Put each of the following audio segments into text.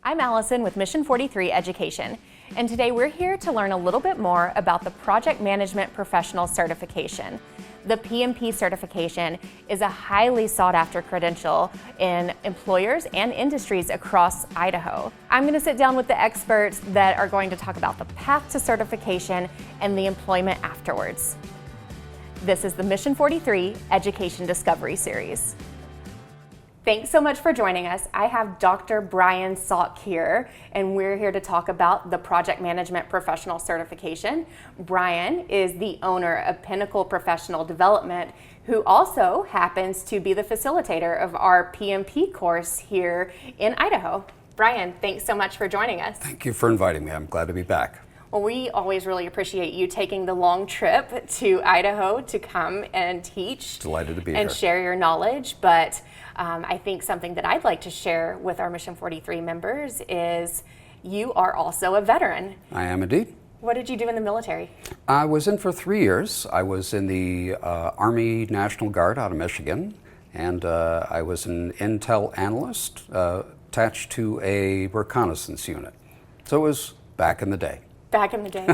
I'm Allison with Mission43 Education, and today we're here to learn a little bit more about the Project Management Professional Certification. The PMP certification is a highly sought-after credential in employers and industries across Idaho. I'm going to sit down with the experts that are going to talk about the path to certification and the employment afterwards. This is the Mission43 Education Discovery Series. Thanks so much for joining us. I have Dr. Brian Salk here, and we're here to talk about the Project Management Professional Certification. Brian is the owner of Pinnacle Professional Development, who also happens to be the facilitator of our PMP course here in Idaho. Brian, thanks so much for joining us. Thank you for inviting me. I'm glad to be back. Well, we always really appreciate you taking the long trip to Idaho to come and teach. Delighted to be and here. Share your knowledge. But I think something that I'd like to share with our Mission 43 members is you are also a veteran. I am indeed. What did you do in the military? I was in for 3 years. I was in the Army National Guard out of Michigan, and I was an intel analyst attached to a reconnaissance unit. So it was back in the day. Back in the day.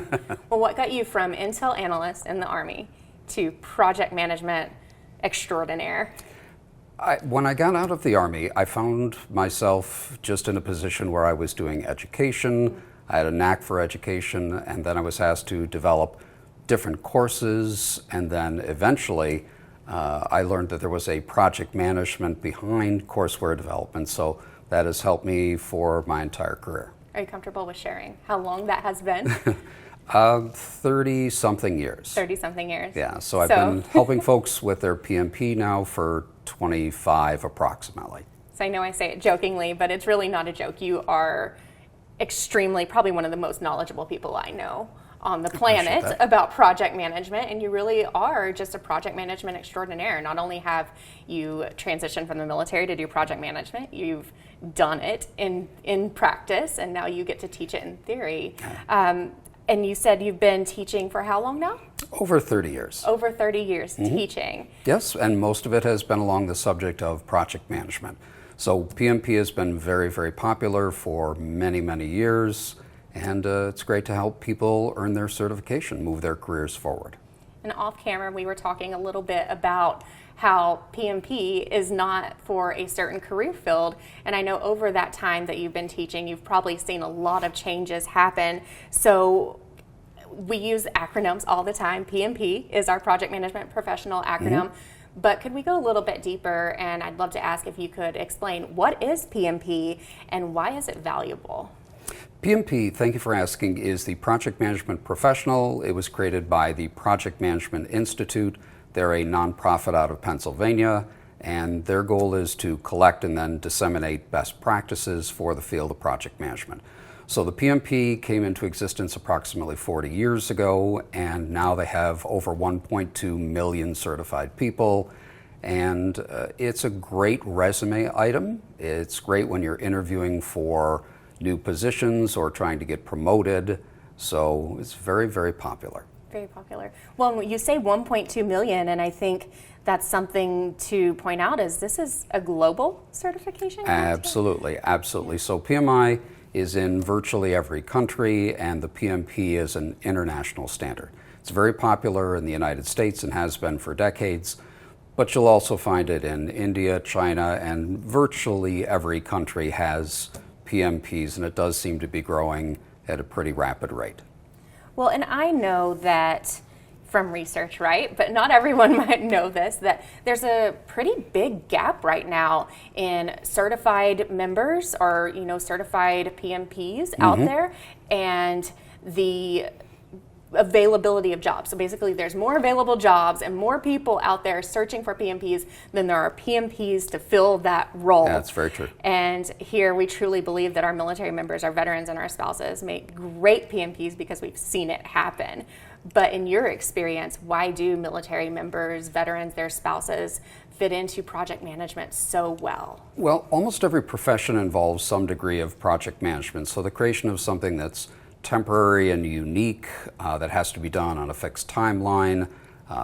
Well, what got you from intel analyst in the Army to project management extraordinaire? When I got out of the Army, I found myself just in a position where I was doing education. I had a knack for education, and then I was asked to develop different courses, and then eventually I learned that there was a project management behind courseware development, so that has helped me for my entire career. Are you comfortable with sharing how long that has been? 30-something years. 30-something years. Yeah, so I've been helping folks with their PMP now for 25 approximately. So I know I say it jokingly, but it's really not a joke. You are extremely, probably one of the most knowledgeable people I know on the planet about project management, and you really are just a project management extraordinaire. Not only have you transitioned from the military to do project management, you've done it in practice, and now you get to teach it in theory. And you said you've been teaching for how long now? Over 30 years. Over 30 years teaching. Yes, and most of it has been along the subject of project management. So PMP has been very, very popular for many, many years, and it's great to help people earn their certification, move their careers forward. And off camera, we were talking a little bit about how PMP is not for a certain career field. And I know over that time that you've been teaching, you've probably seen a lot of changes happen. So we use acronyms all the time. PMP is our Project Management Professional acronym. But could we go a little bit deeper? And I'd love to ask if you could explain what is PMP and why is it valuable? PMP, thank you for asking, is the Project Management Professional. It was created by the Project Management Institute. They're a nonprofit out of Pennsylvania, and their goal is to collect and then disseminate best practices for the field of project management. So the PMP came into existence approximately 40 years ago, and now they have over 1.2 million certified people. And it's a great resume item. It's great when you're interviewing for new positions or trying to get promoted. So it's very, very popular. Very popular. Well, you say 1.2 million, and I think that's something to point out is this is a global certification? Absolutely, absolutely. So PMI is in virtually every country, and the PMP is an international standard. It's very popular in the United States and has been for decades, but you'll also find it in India, China, and virtually every country has PMPs, and it does seem to be growing at a pretty rapid rate. Well, and I know that from research, right? But not everyone might know this, that there's a pretty big gap right now in certified members or, certified PMPs out there and the availability of jobs. So basically there's more available jobs and more people out there searching for PMPs than there are PMPs to fill that role. That's very true. And here we truly believe that our military members, our veterans, and our spouses make great PMPs because we've seen it happen. But in your experience, why do military members, veterans, their spouses fit into project management so well? Well, almost every profession involves some degree of project management. So the creation of something that's temporary and unique, that has to be done on a fixed timeline,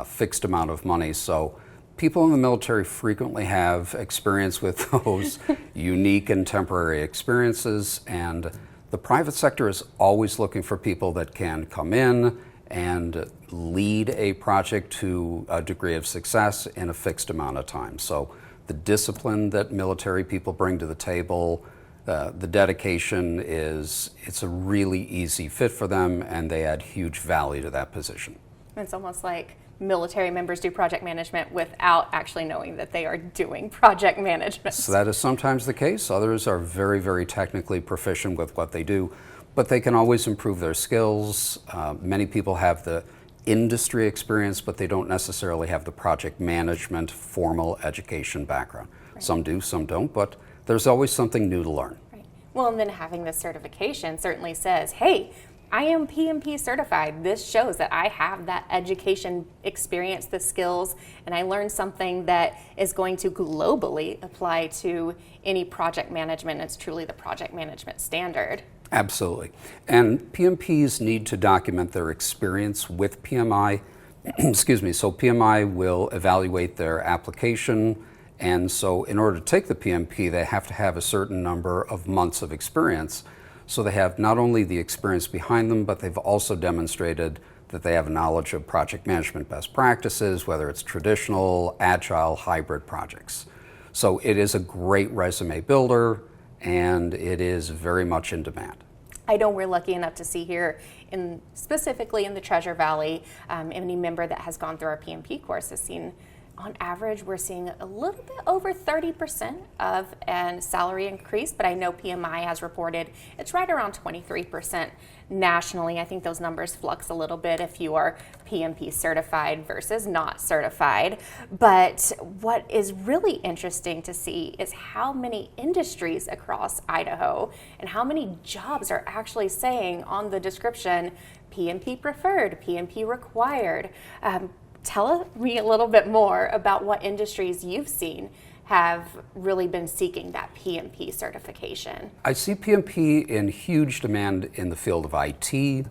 fixed amount of money. So People in the military frequently have experience with those unique and temporary experiences, and the private sector is always looking for people that can come in and lead a project to a degree of success in a fixed amount of time. So the discipline that military people bring to the table, the dedication it's a really easy fit for them, and they add huge value to that position. It's almost like military members do project management without actually knowing that they are doing project management. So that is sometimes the case. Others are very, very technically proficient with what they do, but they can always improve their skills. Many people have the industry experience, but they don't necessarily have the project management formal education background. Right. Some do, some don't, but there's always something new to learn. Right. Well, and then having this certification certainly says, hey, I am PMP certified. This shows that I have that education experience, the skills, and I learned something that is going to globally apply to any project management. It's truly the project management standard. Absolutely. And PMPs need to document their experience with PMI. Excuse me. So PMI will evaluate their application. And so in order to take the PMP, they have to have a certain number of months of experience. So they have not only the experience behind them, but they've also demonstrated that they have a knowledge of project management best practices, whether it's traditional, agile, hybrid projects. So it is a great resume builder, and it is very much in demand. I know we're lucky enough to see here, specifically in the Treasure Valley, any member that has gone through our PMP course has seen, on average, we're seeing a little bit over 30% of a salary increase, but I know PMI has reported it's right around 23% nationally. I think those numbers flux a little bit if you are PMP certified versus not certified. But what is really interesting to see is how many industries across Idaho and how many jobs are actually saying on the description, PMP preferred, PMP required. Tell me a little bit more about what industries you've seen have really been seeking that PMP certification. I see PMP in huge demand in the field of IT.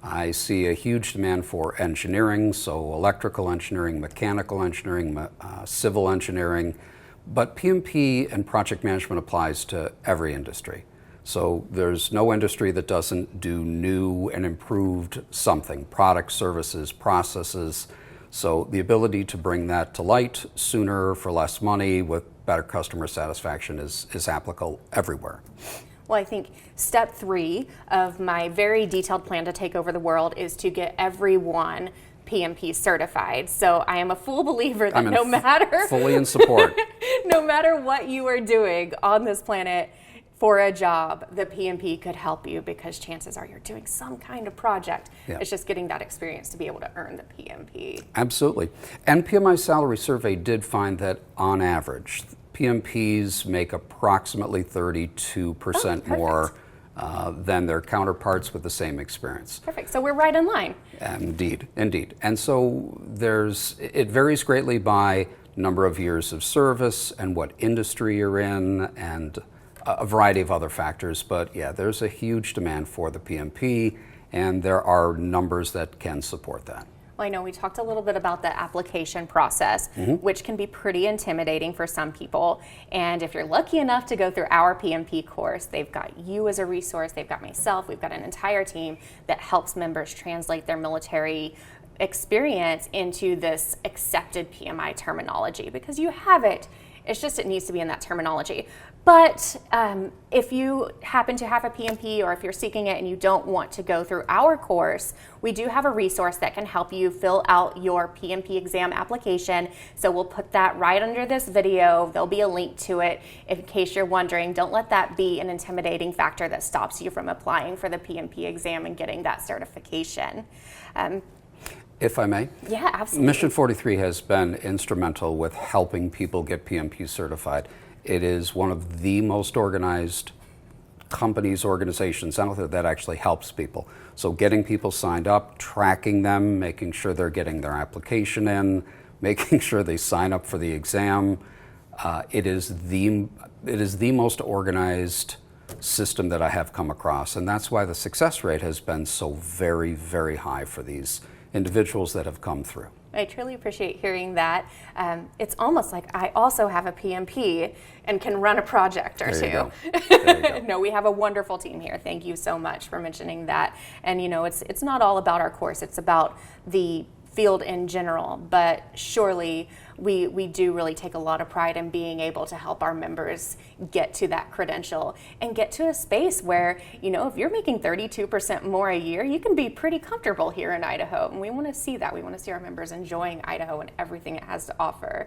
I see a huge demand for engineering, so electrical engineering, mechanical engineering, civil engineering. But PMP and project management applies to every industry. So there's no industry that doesn't do new and improved something, products, services, processes. So the ability to bring that to light sooner for less money with better customer satisfaction is applicable everywhere. Well, I think step 3 of my very detailed plan to take over the world is to get everyone PMP certified. So I am a full believer that no matter fully in support. No matter what you are doing on this planet for a job, the PMP could help you because chances are you're doing some kind of project. Yeah. It's just getting that experience to be able to earn the PMP. Absolutely. And PMI salary survey did find that on average, PMPs make approximately 32% more than their counterparts with the same experience. Perfect. So we're right in line. Indeed, indeed. And so it varies greatly by number of years of service and what industry you're in and a variety of other factors. But yeah, there's a huge demand for the PMP, and there are numbers that can support that. Well, I know we talked a little bit about the application process, which can be pretty intimidating for some people. And if you're lucky enough to go through our PMP course, they've got you as a resource, they've got myself, we've got an entire team that helps members translate their military experience into this accepted PMI terminology, because you have it. It's just it needs to be in that terminology. But if you happen to have a PMP or if you're seeking it and you don't want to go through our course, we do have a resource that can help you fill out your PMP exam application. So we'll put that right under this video. There'll be a link to it in case you're wondering. Don't let that be an intimidating factor that stops you from applying for the PMP exam and getting that certification. If I may? Yeah, absolutely. Mission43 has been instrumental with helping people get PMP certified. It is one of the most organized companies, organizations out there that actually helps people. So getting people signed up, tracking them, making sure they're getting their application in, making sure they sign up for the exam. It is the most organized system that I have come across, and that's why the success rate has been so very, very high for these individuals that have come through. I truly appreciate hearing that. It's almost like I also have a PMP and can run a project or two. No, we have a wonderful team here. Thank you so much for mentioning that. And it's not all about our course. It's about the field in general, but surely we do really take a lot of pride in being able to help our members get to that credential and get to a space where, if you're making 32% more a year, you can be pretty comfortable here in Idaho. And we want to see that. We want to see our members enjoying Idaho and everything it has to offer.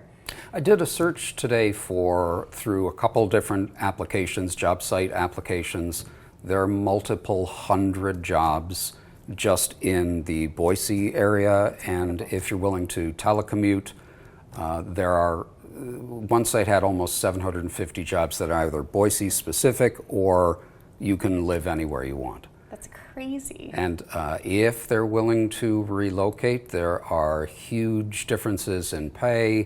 I did a search today through a couple different applications, job site applications. There are multiple hundred jobs just in the Boise area, and if you're willing to telecommute, one site had almost 750 jobs that are either Boise specific or you can live anywhere you want. That's crazy. And if they're willing to relocate, there are huge differences in pay.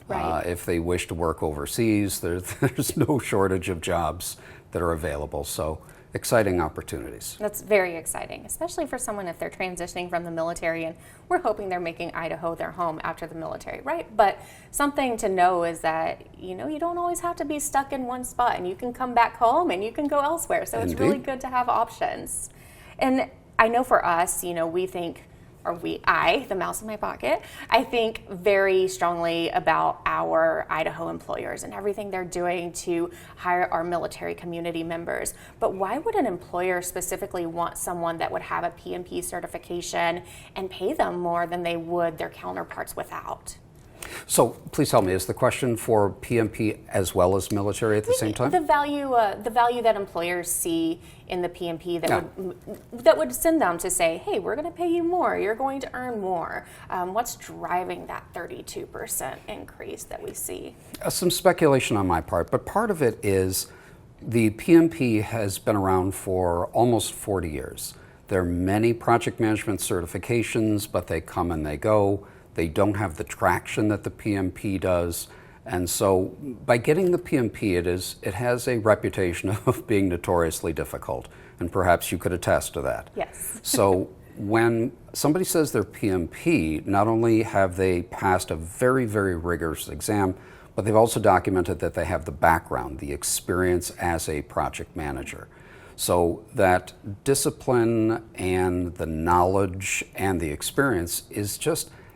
Right. If they wish to work overseas, there's no shortage of jobs that are available. So exciting opportunities. That's very exciting, especially for someone if they're transitioning from the military, and we're hoping they're making Idaho their home after the military, right? But something to know is that, you don't always have to be stuck in one spot, and you can come back home and you can go elsewhere. So Indeed. It's really good to have options. And I know for us, we think, the mouse in my pocket, I think very strongly about our Idaho employers and everything they're doing to hire our military community members. But why would an employer specifically want someone that would have a PMP certification and pay them more than they would their counterparts without? So please tell me, is the question for PMP as well as military at the same time? The value that employers see in the PMP that would send them to say, hey, we're going to pay you more, you're going to earn more. What's driving that 32% increase that we see? Some speculation on my part, but part of it is the PMP has been around for almost 40 years. There are many project management certifications, but they come and they go. They don't have the traction that the PMP does. And so by getting the PMP, it has a reputation of being notoriously difficult. And perhaps you could attest to that. Yes. So when somebody says they're PMP, not only have they passed a very, very rigorous exam, but they've also documented that they have the background, the experience as a project manager. So that discipline and the knowledge and the experience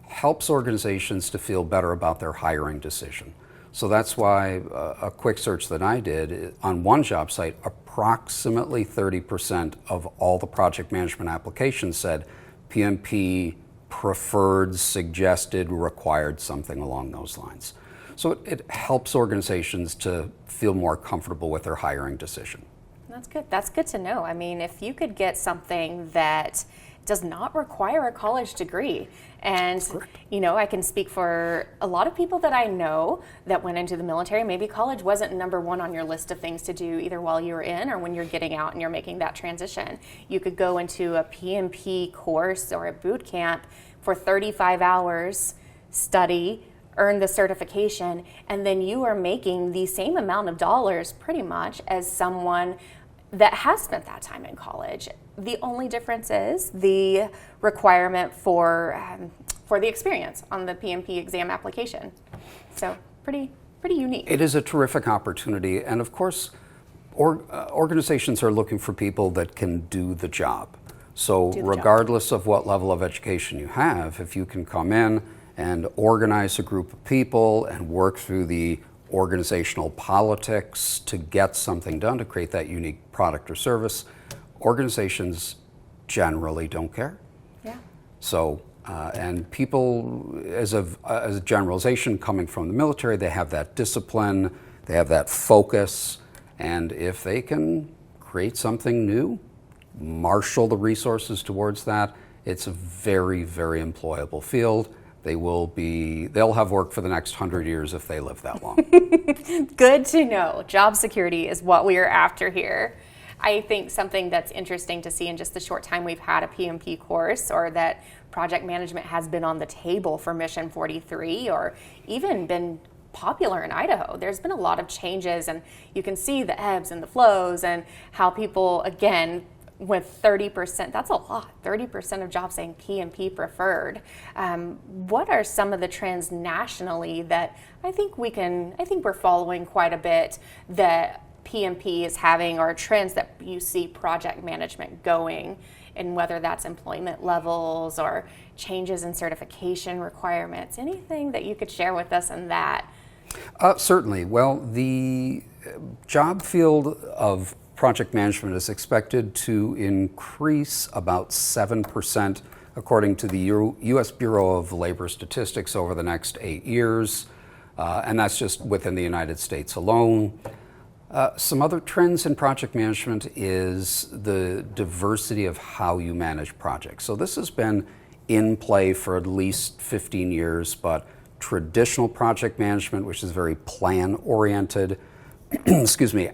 helps organizations to feel better about their hiring decision. So that's why a quick search that I did on one job site, approximately 30% of all the project management applications said PMP preferred, suggested, required, something along those lines. So it helps organizations to feel more comfortable with their hiring decision. That's good. That's good to know. I mean, if you could get something that does not require a college degree. And, I can speak for a lot of people that I know that went into the military. Maybe college wasn't number one on your list of things to do either while you were in or when you're getting out and you're making that transition. You could go into a PMP course or a boot camp for 35 hours, study, earn the certification, and then you are making the same amount of dollars pretty much as someone that has spent that time in college. The only difference is the requirement for the experience on the PMP exam application. So pretty unique. It is a terrific opportunity, and of course, organizations are looking for people that can do the job. So regardless of what level of education you have, if you can come in and organize a group of people and work through the organizational politics to get something done, to create that unique product or service, organizations generally don't care. Yeah. So, and people, as a generalization coming from the military, they have that discipline, they have that focus, and if they can create something new, marshal the resources towards that, it's a very, very employable field. They'll have work for the next 100 years if they live that long. Good to know. Job security is what we are after here. I think something that's interesting to see in just the short time we've had a PMP course, or that project management has been on the table for Mission43 or even been popular in Idaho. There's been a lot of changes, and you can see the ebbs and the flows and how people, again, with 30%, that's a lot, 30% of jobs saying PMP preferred. What are some of the trends nationally that I think we're following quite a bit that PMP is having, or trends that you see project management going, and whether that's employment levels or changes in certification requirements? Anything that you could share with us on that? Certainly. Well, the job field of project management is expected to increase about 7%, according to the U.S. Bureau of Labor Statistics, over the next 8 years, and that's just within the United States alone. Some other trends in project management is the diversity of how you manage projects. So this has been in play for at least 15 years, but traditional project management, which is very plan-oriented,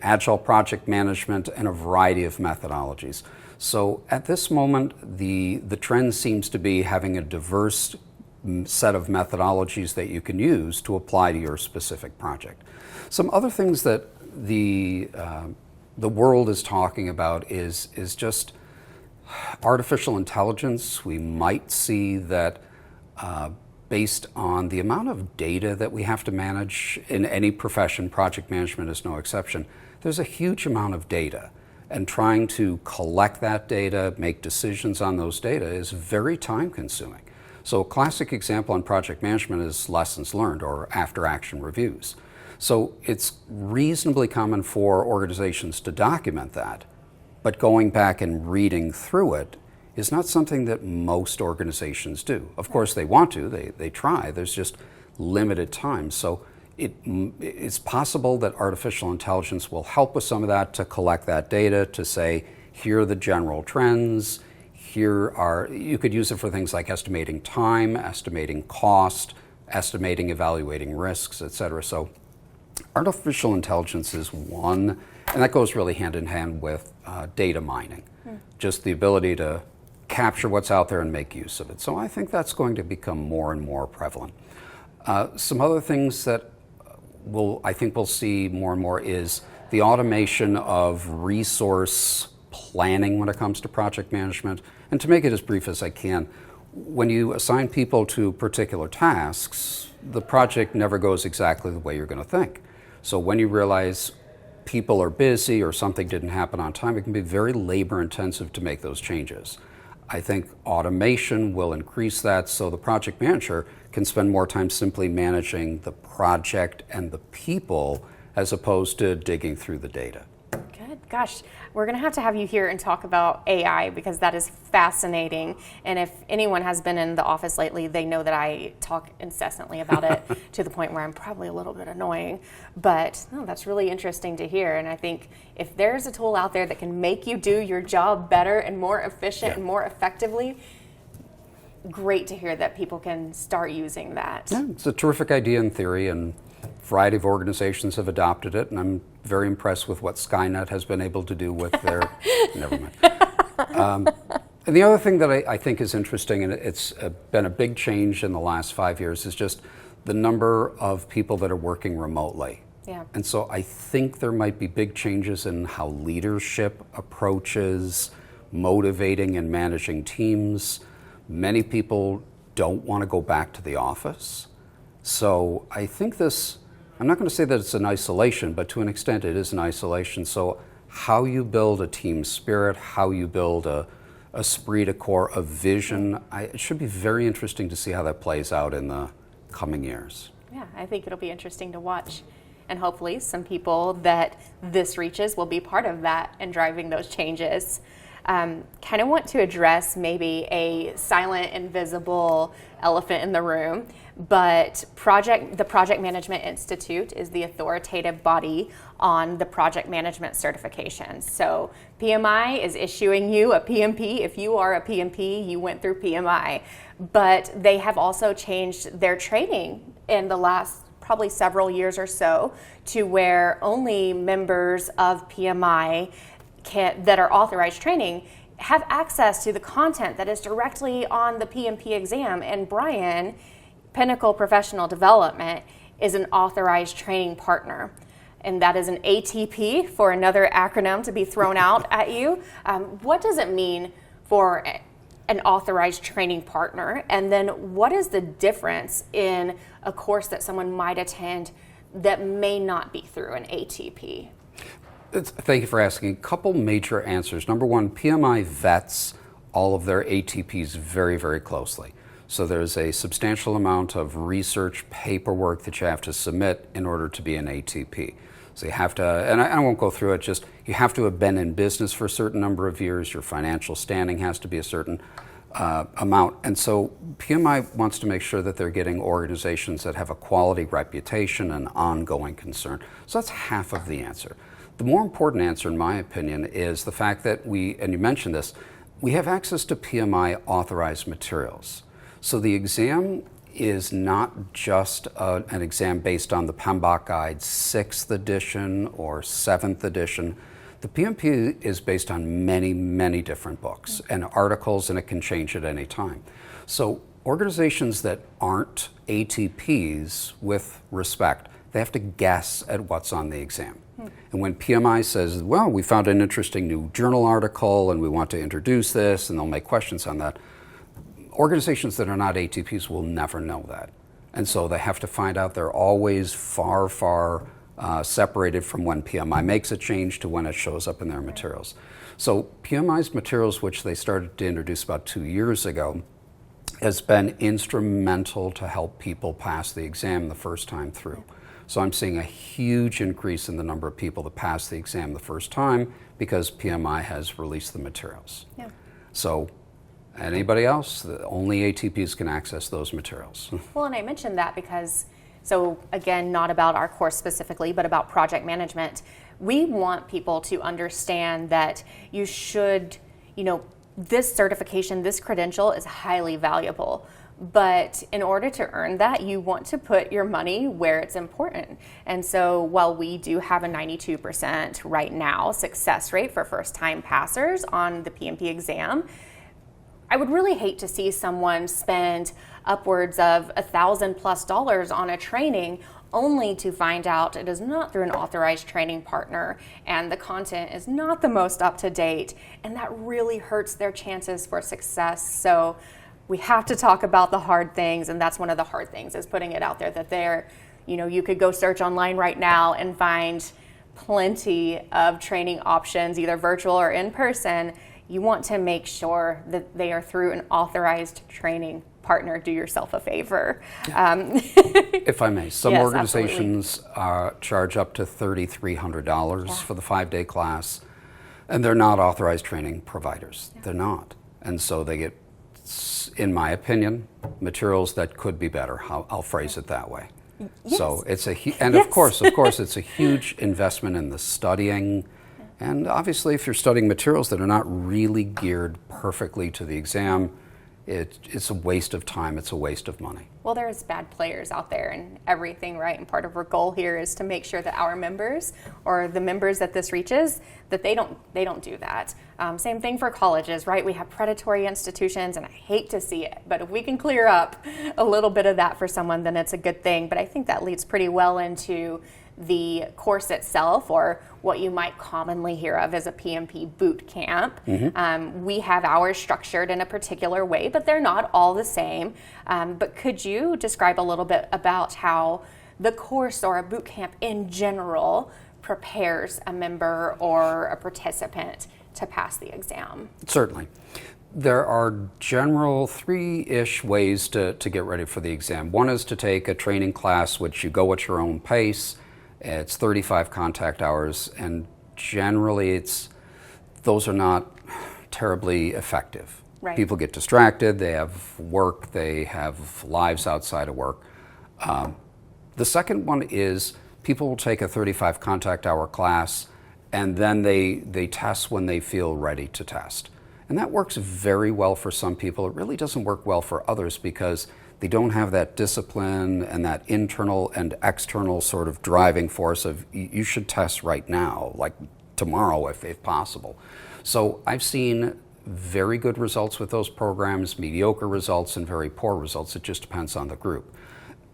agile project management, and a variety of methodologies. So at this moment, the trend seems to be having a diverse set of methodologies that you can use to apply to your specific project. Some other things that the world is talking about is just artificial intelligence. We might see that based on the amount of data that we have to manage in any profession, project management is no exception. There's a huge amount of data, and trying to collect that data, make decisions on those data is very time consuming. So a classic example in project management is lessons learned or after action reviews. So it's reasonably common for organizations to document that, but going back and reading through it is not something that most organizations do. Of course they want to, they try, there's just limited time. So it's possible that artificial intelligence will help with some of that, to collect that data, to say, here are the general trends, you could use it for things like estimating time, estimating cost, estimating, evaluating risks, etc. So artificial intelligence is one, and that goes really hand in hand with data mining, just the ability to capture what's out there and make use of it. So I think that's going to become more and more prevalent. Some other things that I think we'll see more and more is the automation of resource planning when it comes to project management. And to make it as brief as I can, when you assign people to particular tasks, the project never goes exactly the way you're going to think. So when you realize people are busy or something didn't happen on time, it can be very labor intensive to make those changes. I think automation will increase that, so the project manager can spend more time simply managing the project and the people as opposed to digging through the data. Good. Gosh, we're going to have you here and talk about AI, because that is fascinating. And if anyone has been in the office lately, they know that I talk incessantly about it to the point where I'm probably a little bit annoying. But no, that's really interesting to hear. And I think if there's a tool out there that can make you do your job better and more efficient and more effectively, great to hear that people can start using that. Yeah, it's a terrific idea in theory, and a variety of organizations have adopted it, and I'm very impressed with what Skynet has been able to do with their... Never mind. And the other thing that I think is interesting, and it's been a big change in the last 5 years, is just the number of people that are working remotely. Yeah. And so I think there might be big changes in how leadership approaches motivating and managing teams. Many people don't want to go back to the office. So I think I'm not going to say that it's an isolation, but to an extent it is an isolation. So how you build a team spirit, how you build a esprit de corps, a vision, it should be very interesting to see how that plays out in the coming years. Yeah, I think it'll be interesting to watch. And hopefully some people that this reaches will be part of that and driving those changes. Kind of want to address maybe a silent, invisible elephant in the room, but the Project Management Institute is the authoritative body on the project management certification. So PMI is issuing you a PMP. If you are a PMP, you went through PMI. But they have also changed their training in the last probably several years or so to where only members of PMI that are authorized training have access to the content that is directly on the PMP exam. And Brian, Pinnacle Professional Development, is an authorized training partner. and that is an ATP, for another acronym to be thrown out at you. What does it mean for an authorized training partner? And then what is the difference in a course that someone might attend that may not be through an ATP? Thank you for asking. A couple major answers. Number one, PMI vets all of their ATPs very, very closely. So there's a substantial amount of research paperwork that you have to submit in order to be an ATP. So you have to, and I won't go through it, just you have to have been in business for a certain number of years, your financial standing has to be a certain amount. And so PMI wants to make sure that they're getting organizations that have a quality reputation and ongoing concern. So that's half of the answer. The more important answer, in my opinion, is the fact that and you mentioned this, we have access to PMI-authorized materials. So the exam is not just an exam based on the PMBOK Guide 6th edition or 7th edition. The PMP is based on many, many different books and articles, and it can change at any time. So organizations that aren't ATPs, with respect, they have to guess at what's on the exam. And when PMI says, well, we found an interesting new journal article and we want to introduce this, and they'll make questions on that, organizations that are not ATPs will never know that. And so they have to find out. They're always far, far separated from when PMI makes a change to when it shows up in their materials. So PMI's materials, which they started to introduce about 2 years ago, has been instrumental to help people pass the exam the first time through. So I'm seeing a huge increase in the number of people that pass the exam the first time because PMI has released the materials. Yeah. So anybody else, only ATPs can access those materials. Well, and I mentioned that because, so again, not about our course specifically, but about project management. We want people to understand that you should, this certification, this credential is highly valuable. But in order to earn that, you want to put your money where it's important. And so while we do have a 92% right now success rate for first-time passers on the PMP exam, I would really hate to see someone spend upwards of $1,000+ on a training only to find out it is not through an authorized training partner and the content is not the most up-to-date, and that really hurts their chances for success. So we have to talk about the hard things, and that's one of the hard things, is putting it out there that you could go search online right now and find plenty of training options, either virtual or in person. You want to make sure that they are through an authorized training partner. Do yourself a favor. If I may, some organizations charge up to $3,300 for the 5-day class, and they're not authorized training providers. They're not. And so they get, in my opinion, materials that could be better. I'll phrase it that way. Yes. So it's of course, it's a huge investment in the studying. And obviously, if you're studying materials that are not really geared perfectly to the exam, it's a waste of time, it's a waste of money. Well, there's bad players out there and everything, right? And part of our goal here is to make sure that our members, or the members that this reaches, that they don't do that. Same thing for colleges, right? We have predatory institutions, and I hate to see it, but if we can clear up a little bit of that for someone, then it's a good thing. But I think that leads pretty well into the course itself, or what you might commonly hear of as a PMP boot camp. Mm-hmm. We have ours structured in a particular way, but they're not all the same. But could you describe a little bit about how the course or a boot camp in general prepares a member or a participant to pass the exam? Certainly. There are general 3-ish ways to get ready for the exam. One is to take a training class, which you go at your own pace. It's 35 contact hours, and generally those are not terribly effective. Right. People get distracted, they have work, they have lives outside of work. The second one is people will take a 35 contact hour class, and then they test when they feel ready to test. And that works very well for some people. It really doesn't work well for others because they don't have that discipline and that internal and external sort of driving force of you should test right now, like tomorrow if possible. So I've seen very good results with those programs, mediocre results, and very poor results. It just depends on the group.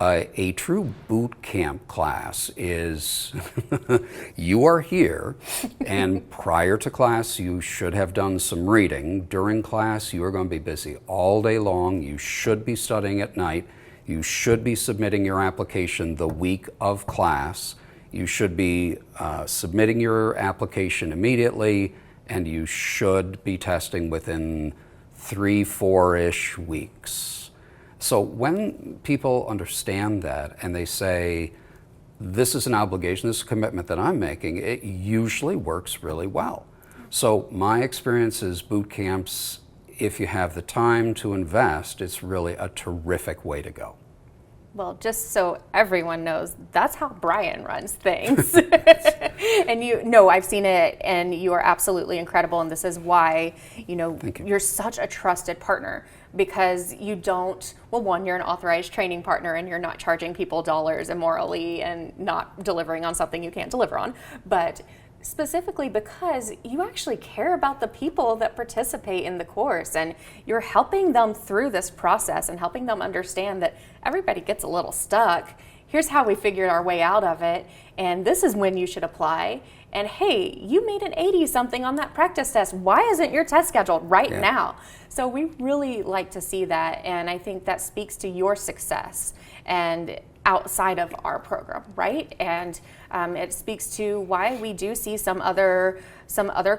A true boot camp class is you are here, and prior to class you should have done some reading. During class you are going to be busy all day long. You should be studying at night. You should be submitting your application the week of class. You should be submitting your application immediately, and you should be testing within 3-4-ish weeks. So when people understand that and they say, this is an obligation, this is a commitment that I'm making, it usually works really well. So my experience is boot camps, if you have the time to invest, it's really a terrific way to go. Well, just so everyone knows, that's how Brian runs things. And I've seen it, and you are absolutely incredible. And this is why, you're such a trusted partner, because you don't, well, one, you're an authorized training partner and you're not charging people dollars immorally and not delivering on something you can't deliver on. But specifically because you actually care about the people that participate in the course, and you're helping them through this process and helping them understand that everybody gets a little stuck. Here's how we figured our way out of it, and this is when you should apply. And hey, you made an 80 something on that practice test. Why isn't your test scheduled right now? So we really like to see that, and I think that speaks to your success and outside of our program, right? And it speaks to why we do see some other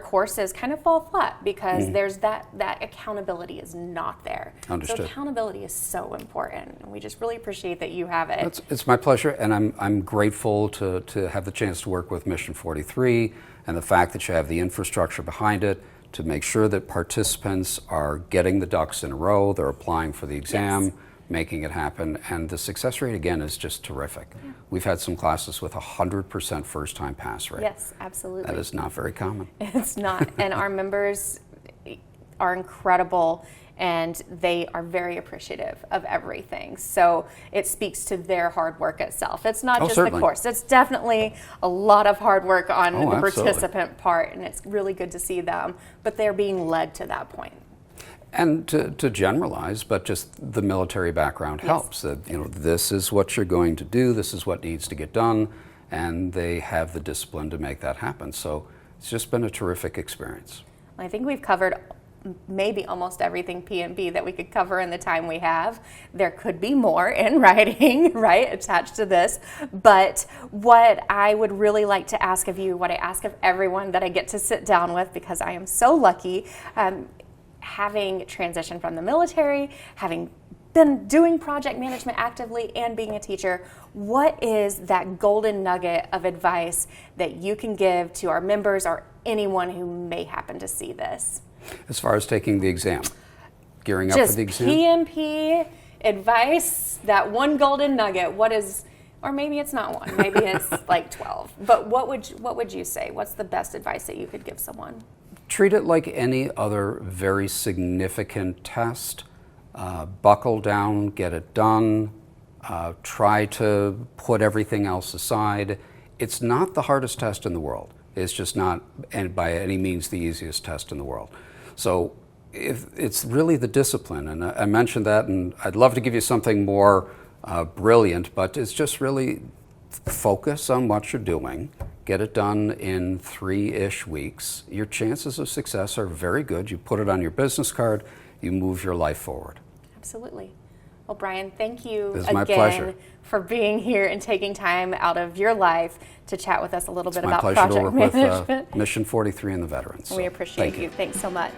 courses kind of fall flat, because there's that accountability is not there. Understood. So accountability is so important, and we just really appreciate that you have it. It's my pleasure, and I'm grateful to have the chance to work with Mission43 and the fact that you have the infrastructure behind it to make sure that participants are getting the ducks in a row, they're applying for the exam, making it happen, and the success rate again is just terrific. Yeah. We've had some classes with 100% first-time pass rate. Yes, absolutely. That is not very common. It's not, and our members are incredible, and they are very appreciative of everything. So it speaks to their hard work itself. It's not just certainly. The course. It's definitely a lot of hard work on the absolutely. Participant part, and it's really good to see them, but they're being led to that point. And to generalize, but just the military background helps. That this is what you're going to do, this is what needs to get done, and they have the discipline to make that happen. So it's just been a terrific experience. I think we've covered maybe almost everything PMP that we could cover in the time we have. There could be more in writing, right, attached to this. But what I would really like to ask of you, what I ask of everyone that I get to sit down with, because I am so lucky, having transitioned from the military, having been doing project management actively and being a teacher, what is that golden nugget of advice that you can give to our members or anyone who may happen to see this? As far as taking the exam, gearing up for the exam? Just PMP advice, that one golden nugget, what is, or maybe it's not one, maybe it's like 12, but what would you say? What's the best advice that you could give someone? Treat it like any other very significant test. Buckle down, get it done. Try to put everything else aside. It's not the hardest test in the world. It's just not, and by any means, the easiest test in the world. So it's really the discipline, and I mentioned that, and I'd love to give you something more brilliant, but it's just really focus on what you're doing. Get it done in 3-ish weeks. Your chances of success are very good. You put it on your business card, you move your life forward. Absolutely. Well, Brian, thank you again for being here and taking time out of your life to chat with us a little bit about project management. It's my pleasure to work with Mission43 and the veterans. We appreciate you. Thanks so much.